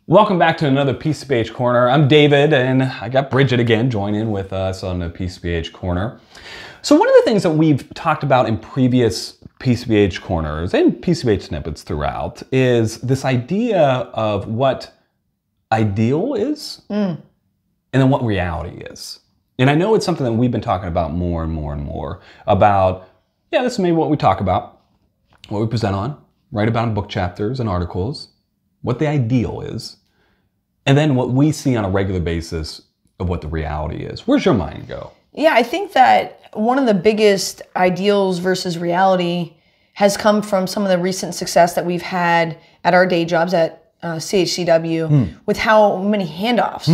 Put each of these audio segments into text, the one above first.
Welcome back to another PCBH Corner. I'm David, and I got Bridget again joining with us on the PCBH Corner. So one of the things that we've talked about in previous PCBH Corners and PCBH snippets throughout is this idea of what ideal is and then what reality is. And I know it's something that we've been talking about more and more and more about, this is maybe what we talk about, what we present on, write about in book chapters and articles, what the ideal is, and then what we see on a regular basis of what the reality is. Where's your mind go? Yeah, I think that one of the biggest ideals versus reality has come from some of the recent success that we've had at our day jobs at CHCW with how many handoffs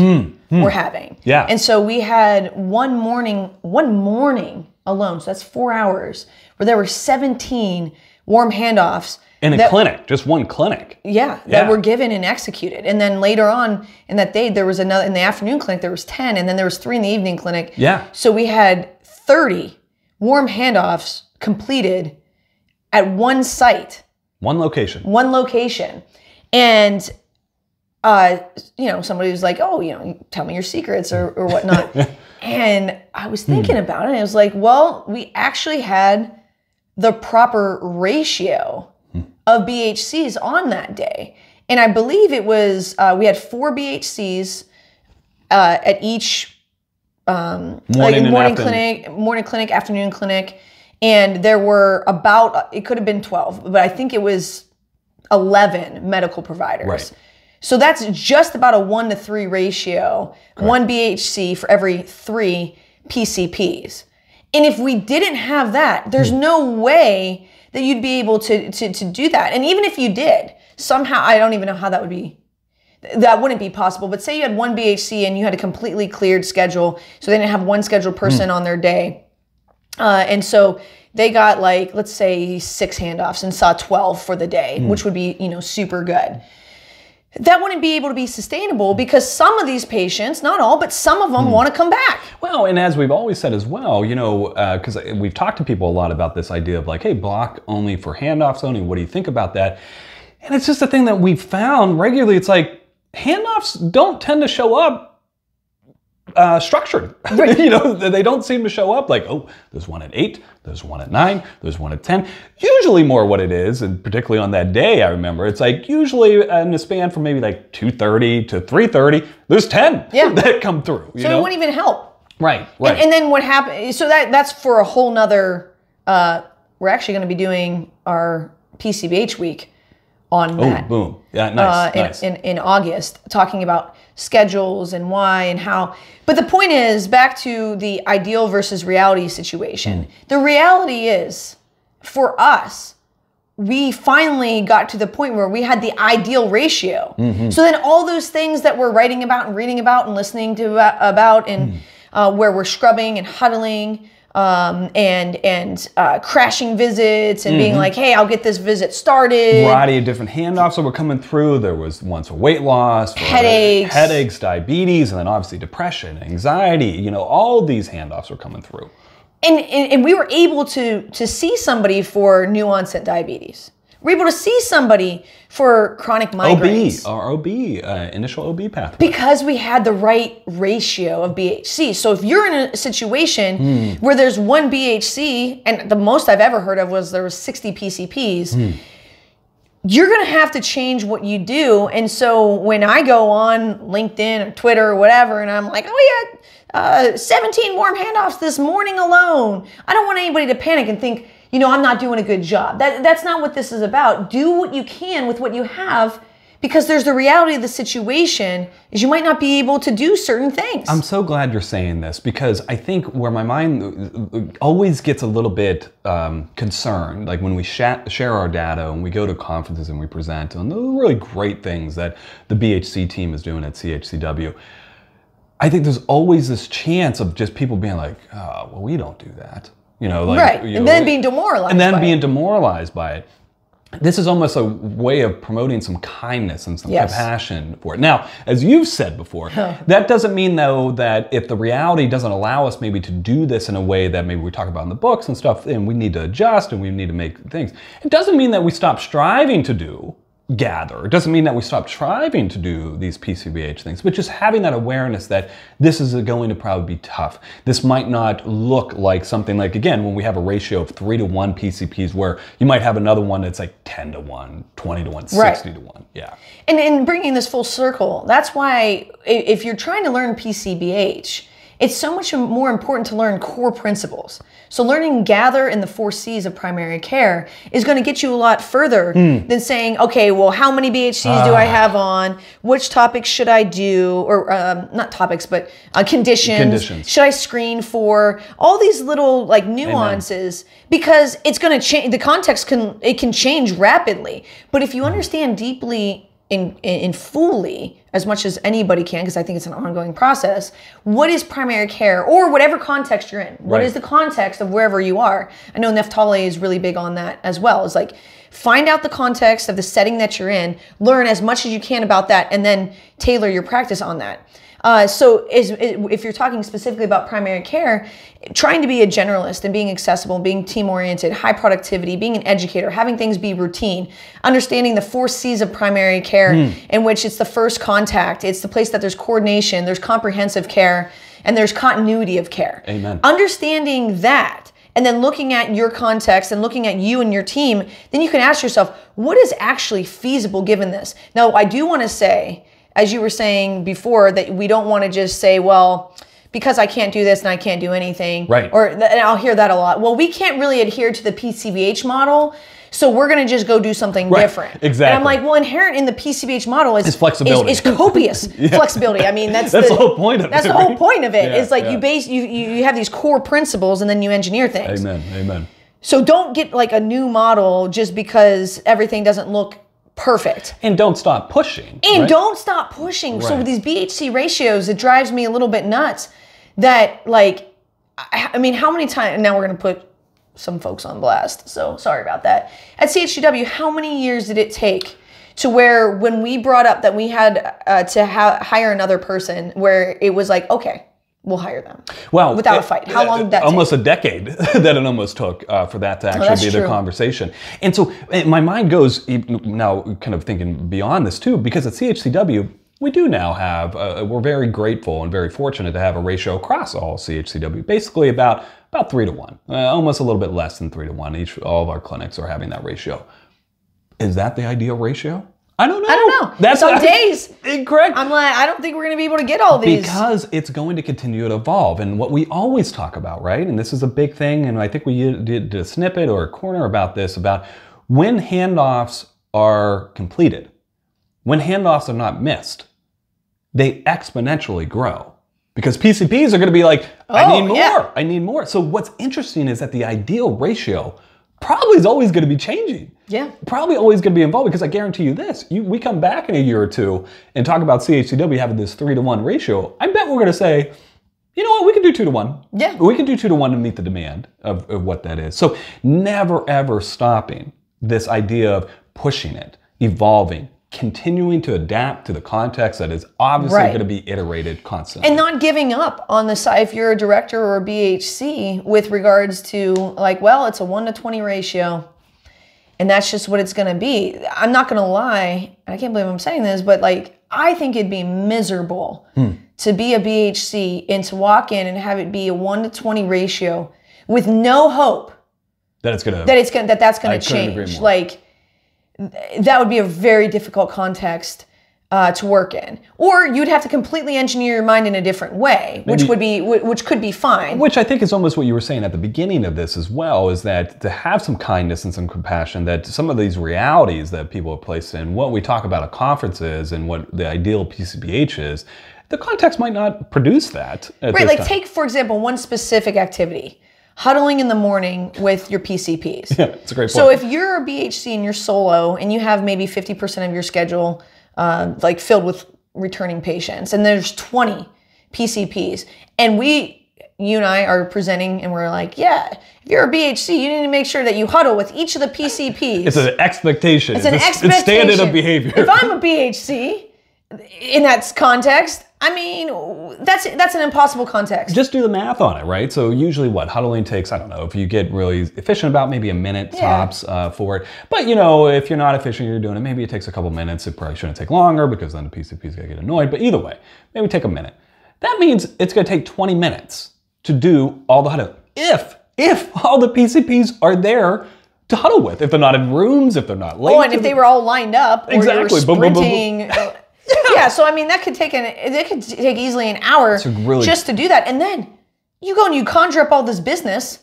we're having. Yeah. And so we had one morning alone, so that's 4 hours, where there were 17 warm handoffs. In a clinic, just one clinic. Yeah, that were given and executed. And then later on in that day, there was another, in the afternoon clinic, there was 10, and then there was 3 in the evening clinic. Yeah. So we had 30 warm handoffs completed at one site. One location. One location. And, somebody was like, tell me your secrets or whatnot. And I was thinking about it, and I was like, well, we actually had the proper ratio of BHCs on that day. And I believe it was, we had 4 BHCs at each morning clinic, afternoon clinic. And there were about, it could have been 12, but I think it was 11 medical providers. Right. So that's just about a 1-to-3 ratio, right. 1 BHC for every 3 PCPs. And if we didn't have that, there's no way that you'd be able to do that. And even if you did, somehow, I don't even know how that would be, that wouldn't be possible. But say you had 1 BHC and you had a completely cleared schedule, so they didn't have one scheduled person on their day. And so they got, like, let's say 6 handoffs and saw 12 for the day, which would be, super good. That wouldn't be able to be sustainable because some of these patients, not all, but some of them want to come back. Well, and as we've always said as well, because we've talked to people a lot about this idea of like, hey, block only for handoffs only. What do you think about that? And it's just a thing that we've found regularly. It's like handoffs don't tend to show up structured. Right. They don't seem to show up like, oh, there's one at 8, there's one at 9, there's one at 10. Usually more what it is, and particularly on that day, I remember, it's like usually in a span from maybe like 2:30 to 3:30, there's 10 that come through. So it wouldn't even help. Right. And then what happened, so that's for a whole nother, we're actually going to be doing our PCBH week on that. Oh, boom. Yeah, nice. In August, talking about schedules and why and how. But the point is, back to the ideal versus reality situation. The reality is, for us, we finally got to the point where we had the ideal ratio. So then all those things that we're writing about and reading about and listening to about and where we're scrubbing and huddling, and crashing visits and being like, hey, I'll get this visit started. Variety of different handoffs that were coming through. There was ones for weight loss, for headaches, diabetes, and then obviously depression, anxiety. All these handoffs were coming through. And we were able to see somebody for new onset diabetes. We're able to see somebody for chronic migraines. Initial OB pathway. Because we had the right ratio of BHC. So if you're in a situation where there's 1 BHC, and the most I've ever heard of was there was 60 PCPs, you're going to have to change what you do. And so when I go on LinkedIn or Twitter or whatever, and I'm like, oh yeah, 17 warm handoffs this morning alone, I don't want anybody to panic and think, I'm not doing a good job. That's not what this is about. Do what you can with what you have, because there's the reality of the situation is you might not be able to do certain things. I'm so glad you're saying this, because I think where my mind always gets a little bit concerned, like when we share our data and we go to conferences and we present on the really great things that the BHC team is doing at CHCW, I think there's always this chance of just people being like, oh, well, we don't do that. And then being demoralized by it. This is almost a way of promoting some kindness and some compassion for it. Now, as you've said before, that doesn't mean, though, that if the reality doesn't allow us maybe to do this in a way that maybe we talk about in the books and stuff, and we need to adjust and we need to make things, it doesn't mean that we stop striving to do gather. It doesn't mean that we stop striving to do these PCBH things, but just having that awareness that this is going to probably be tough. This might not look like something like, again, when we have a ratio of 3-to-1 PCPs, where you might have another one that's like 10-to-1, 20-to-1, 60-to-1. Yeah. And bringing this full circle, that's why if you're trying to learn PCBH, it's so much more important to learn core principles. So learning gather in the 4 C's of primary care is going to get you a lot further than saying, okay, well, how many BHCs do I have on? Which topics should I do? Or not topics, but conditions. Should I screen for? All these little like nuances, because it's going to change. The context can change rapidly. But if you understand deeply in fully, as much as anybody can, because I think it's an ongoing process, what is primary care, or whatever context you're in? What is the context of wherever you are? I know Neftali is really big on that as well. It's like, find out the context of the setting that you're in, learn as much as you can about that, and then tailor your practice on that. So if you're talking specifically about primary care, trying to be a generalist and being accessible, being team-oriented, high productivity, being an educator, having things be routine, understanding the 4 C's of primary care, in which it's the first contact, it's the place that there's coordination, there's comprehensive care, and there's continuity of care. Amen. Understanding that, and then looking at your context and looking at you and your team, then you can ask yourself, what is actually feasible given this? Now, I do want to say, as you were saying before, that we don't want to just say, well, because I can't do this and I can't do anything. Right. And I'll hear that a lot. Well, we can't really adhere to the PCBH model, so we're going to just go do something different. Exactly. And I'm like, well, inherent in the PCBH model is flexibility. Is copious flexibility. I mean, that's the whole point of it. That's the whole point of it. Yeah, it's like you have these core principles and then you engineer things. Amen. Amen. So don't get like a new model just because everything doesn't look perfect. And don't stop pushing. And don't stop pushing. So with these BHC ratios, it drives me a little bit nuts that, like, I mean, how many times, now we're going to put some folks on blast, so sorry about that. At CHCW, how many years did it take to where when we brought up that we had to hire another person, where it was like, okay, we'll hire them. Well, without a fight. How long did that almost take? A decade that it almost took for that to actually be the true. Conversation. And so my mind goes now kind of thinking beyond this too, because at CHCW, we do now have, we're very grateful and very fortunate to have a ratio across all CHCW, basically about 3-to-1, almost a little bit less than 3-to-1. All of our clinics are having that ratio. Is that the ideal ratio? I don't know. I don't know. That's some days. Incorrect. I'm like, I don't think we're going to be able to get all these. Because it's going to continue to evolve. And what we always talk about, right? And this is a big thing, and I think we did a snippet or a corner about this, about when handoffs are completed, when handoffs are not missed, they exponentially grow. Because PCPs are going to be like, I need more. Yeah. I need more. So what's interesting is that the ideal ratio probably is always going to be changing. Yeah. Probably always going to be involved, because I guarantee you this, we come back in a year or two and talk about CHCW having this 3-to-1 ratio. I bet we're going to say, you know what, we can do 2-to-1. Yeah. We can do 2-to-1 to meet the demand of what that is. So never, ever stopping this idea of pushing it, evolving, continuing to adapt to the context that is obviously going to be iterated constantly. And not giving up on the side, if you're a director or a BHC, with regards to like, well, it's a 1-to-20 ratio. And that's just what it's going to be. I'm not going to lie, and I can't believe I'm saying this, but like, I think it'd be miserable to be a BHC and to walk in and have it be a 1-to-20 ratio with no hope that that's going to change. Like, that would be a very difficult context to work in. Or you'd have to completely engineer your mind in a different way, which could be fine. Which I think is almost what you were saying at the beginning of this as well, is that to have some kindness and some compassion, that some of these realities that people are placed in, what we talk about at conferences and what the ideal PCBH is, the context might not produce that. Right, like take, for example, one specific activity. Huddling in the morning with your PCPs. Yeah, it's a great point. So if you're a BHC and you're solo and you have maybe 50% of your schedule like filled with returning patients, and there's 20 PCPs, and you and I are presenting and we're like, yeah, if you're a BHC, you need to make sure that you huddle with each of the PCPs. It's an expectation. It's an expectation. It's standard of behavior. If I'm a BHC in that context, I mean, that's an impossible context. Just do the math on it, right? So usually what, huddling takes, I don't know, if you get really efficient about maybe a minute tops for it. But you know, if you're not efficient, you're doing it, maybe it takes a couple minutes. It probably shouldn't take longer because then the PCP's gonna get annoyed. But either way, maybe take a minute. That means it's gonna take 20 minutes to do all the huddle. If all the PCPs are there to huddle with, if they're not in rooms, if they're not late. Oh, and if they were all lined up, or exactly. you were sprinting. Yeah, so I mean, that could take easily an hour just to do that, and then you go and you conjure up all this business,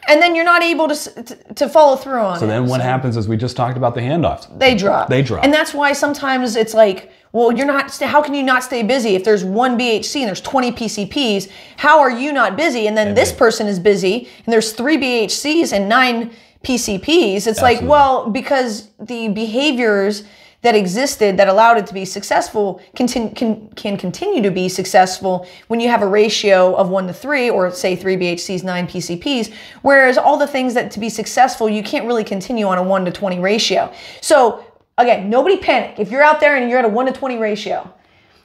and then you're not able to follow through on it. So then what happens is we just talked about the handoffs. They drop. They drop. And that's why sometimes it's like, well, you're not. How can you not stay busy if there's one BHC and there's 20 PCPs? How are you not busy? And then this person is busy, and there's 3 BHCs and 9 PCPs. It's like, well, because the behaviors that existed that allowed it to be successful can continue to be successful when you have a ratio of 1 to 3, or say 3 BHCs, 9 PCPs, whereas all the things that to be successful, you can't really continue on a 1 to 20 ratio. So again, nobody panic. If you're out there and you're at a 1 to 20 ratio,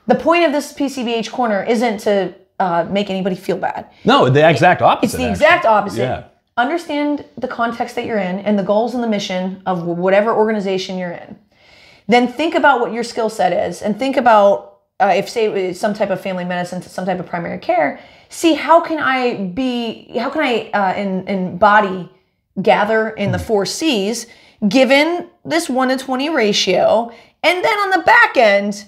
the point of this PCBH corner isn't to make anybody feel bad. No, the exact opposite. It's the exact opposite. Yeah. Understand the context that you're in and the goals and the mission of whatever organization you're in. Then think about what your skill set is, and think about if, say, it's some type of family medicine, some type of primary care. See, how can I embody, gather in the 4 C's, given this 1 to 20 ratio, and then on the back end,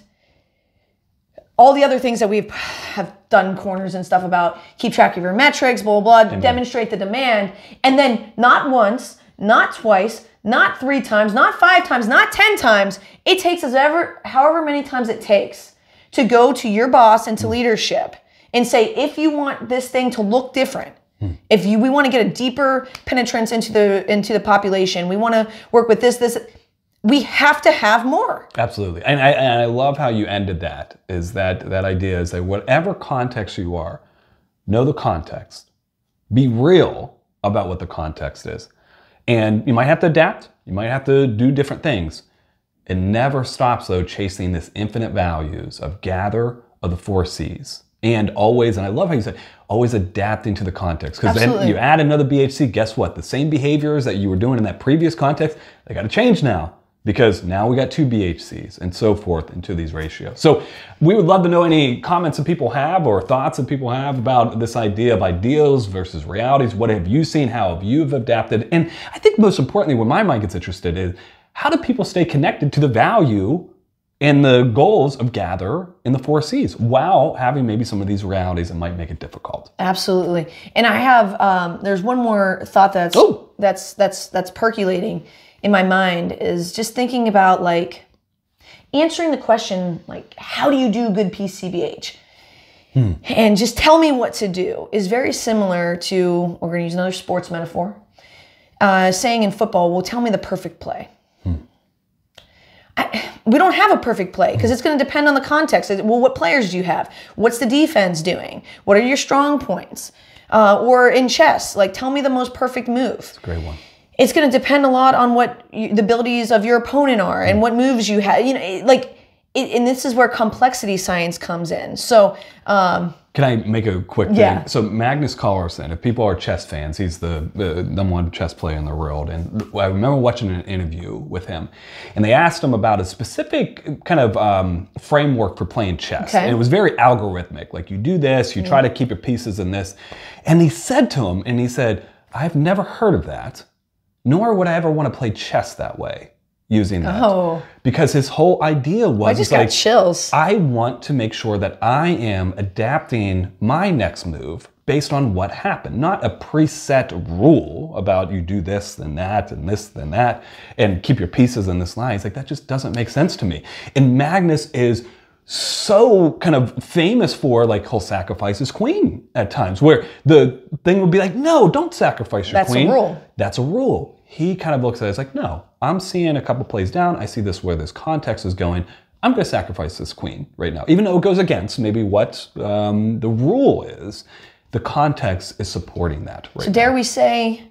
all the other things that we have done corners and stuff about, keep track of your metrics, blah, blah, blah, demonstrate the demand, and then not once, not twice, not 3 times, not 5 times, not 10 times. It takes us however many times it takes to go to your boss and to leadership and say, if you want this thing to look different, if we want to get a deeper penetrance into the population, we want to work with this, we have to have more. Absolutely. And I love how you ended that, is that idea is that whatever context you are, know the context. Be real about what the context is. And you might have to adapt. You might have to do different things. It never stops, though, chasing this infinite values of gather of the 4 C's. And always, and I love how you said, always adapting to the context. Because then you add another BHC, guess what? The same behaviors that you were doing in that previous context, they got to change now. Because now we got 2 BHCs and so forth into these ratios. So we would love to know any comments that people have or thoughts that people have about this idea of ideals versus realities. What have you seen? How have you adapted? And I think most importantly, where my mind gets interested is, how do people stay connected to the value and the goals of gather in the 4 C's while having maybe some of these realities that might make it difficult? Absolutely. And I have, there's one more thought that's percolating in my mind, is just thinking about like answering the question, like, how do you do good PCBH? And just tell me what to do is very similar to, we're going to use another sports metaphor, saying in football, well, tell me the perfect play. We don't have a perfect play because it's going to depend on the context. Well, what players do you have? What's the defense doing? What are your strong points? Or in chess, like, tell me the most perfect move. That's a great one. It's going to depend a lot on what the abilities of your opponent are and what moves you have. You know, and this is where complexity science comes in. So, can I make a quick thing? Yeah. So Magnus Carlsen, if people are chess fans, he's the number 1 chess player in the world. And I remember watching an interview with him, and they asked him about a specific kind of framework for playing chess. Okay. And it was very algorithmic. Like, you do this, you try to keep your pieces in this. And he said to him, I've never heard of that, nor would I ever want to play chess that way, using that. Oh. Because his whole idea was, I just got chills. I want to make sure that I am adapting my next move based on what happened, not a preset rule about you do this, then that, and this, then that, and keep your pieces in this line. It's like, that just doesn't make sense to me. And Magnus is so kind of famous for, like, he'll sacrifice his queen at times, where the thing would be like, no, don't sacrifice your queen. That's a rule. That's a rule. He kind of looks at it as like, no, I'm seeing a couple plays down. I see this where this context is going. I'm going to sacrifice this queen right now. Even though it goes against maybe what the rule is, the context is supporting that right now. So dare we say,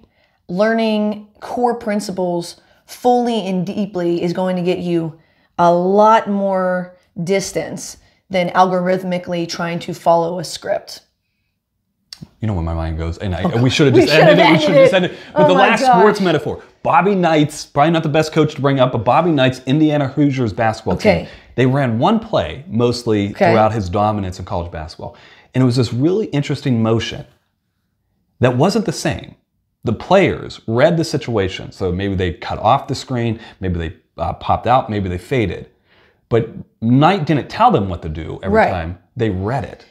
learning core principles fully and deeply is going to get you a lot more distance than algorithmically trying to follow a script. You know where my mind goes, and we should have just ended it. We should have just ended it. But the last sports metaphor, Bobby Knight's, probably not the best coach to bring up, but Bobby Knight's Indiana Hoosiers basketball team. They ran one play mostly throughout his dominance in college basketball. And it was this really interesting motion that wasn't the same. The players read the situation. So maybe they cut off the screen, maybe they popped out, maybe they faded. But Knight didn't tell them what to do every time. They read it.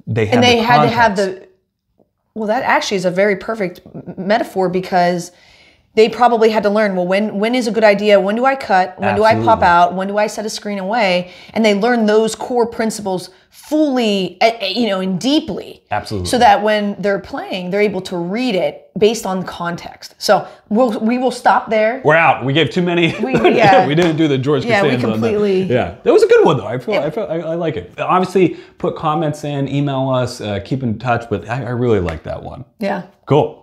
They had to have the... Well, that actually is a very perfect metaphor because they probably had to learn, well, when is a good idea? When do I cut? When do I pop out? When do I set a screen away? And they learn those core principles fully, and deeply. Absolutely. So that when they're playing, they're able to read it based on context. So we will stop there. We're out. We gave too many. We didn't do the George Costanza. Yeah, we completely. That was a good one though. I like it. Obviously, put comments in, email us, keep in touch. But I really like that one. Yeah. Cool.